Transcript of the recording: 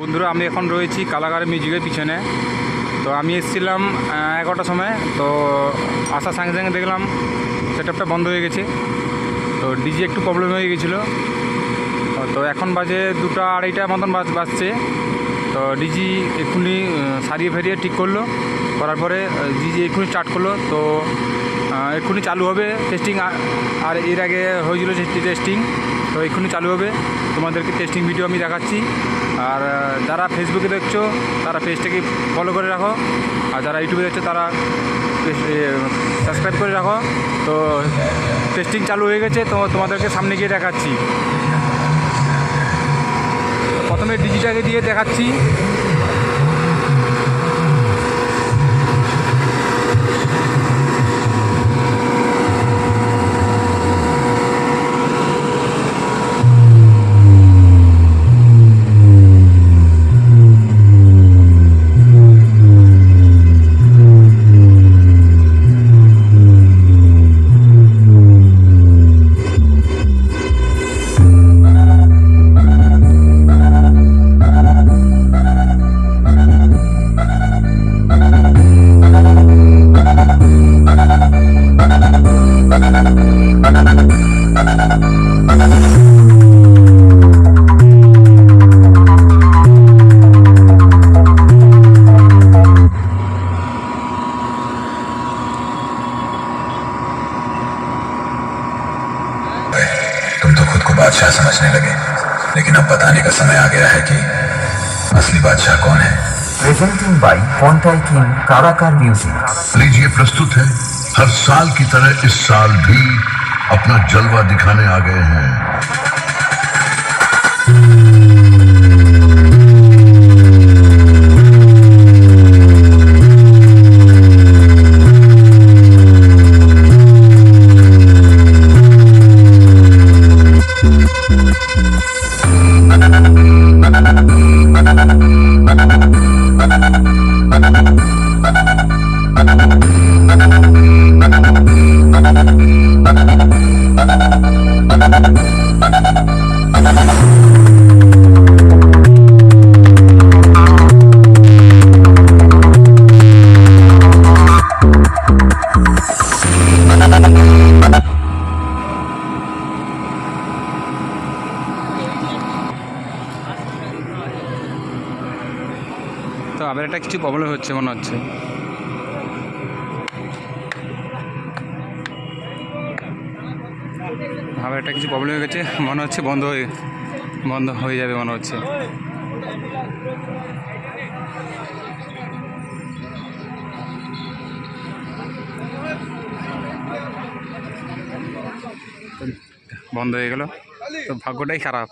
বন্ধুরা, আমি এখন রয়েছি কালাগার মিউজিকের পিছনে। তো আমি এসেছিলাম 11টার সময়। তো আসার সঙ্গে সঙ্গে দেখলাম সেটআপটা বন্ধ হয়ে গেছে। তো ডিজি একটু প্রবলেম হয়ে গেছিলো। তো এখন বাজে 2টা 2:30 মতন বাজছে। তো ডিজি এক্ষুনি সারিয়ে ফেরিয়ে ঠিক করলো, করার পরে ডিজি এক্ষুনি স্টার্ট করলো। তো এক্ষুনি চালু হবে টেস্টিং। আর এর আগে হয়েছিল টেস্টিং, তো এক্ষুনি চালু হবে। তোমাদেরকে টেস্টিং ভিডিও আমি দেখাচ্ছি। আর যারা ফেসবুকে দেখছো তারা পেজটাকে ফলো করে রাখো, আর যারা ইউটিউবে দেখছো তারা সাবস্ক্রাইব করে রাখো। তো টেস্টিং চালু হয়ে গেছে, তো তোমাদেরকে সামনে গিয়ে দেখাচ্ছি। প্রথমে ডিজিটাকে দিয়ে দেখাচ্ছি। तुम तो खुद को बादशाह समझने लगे, लेकिन अब बताने का समय आ गया है कि असली बादशाह कौन है। प्रेजेंटिंग बाय फोंटाई किंग काराकार म्यूजिक। लीजिए, प्रस्तुत है। हर साल की तरह इस साल भी अपना जलवा दिखाने आ गए हैं। তো আবার একটা কিছু প্রবলেম হচ্ছে মনে হচ্ছে। আবার একটা কিছু প্রবলেম হয়ে গেছে মনে হচ্ছে, বন্ধ হয়ে যাবে মনে হচ্ছে। বন্ধ হয়ে গেল, তো ভাগ্যটাই খারাপ।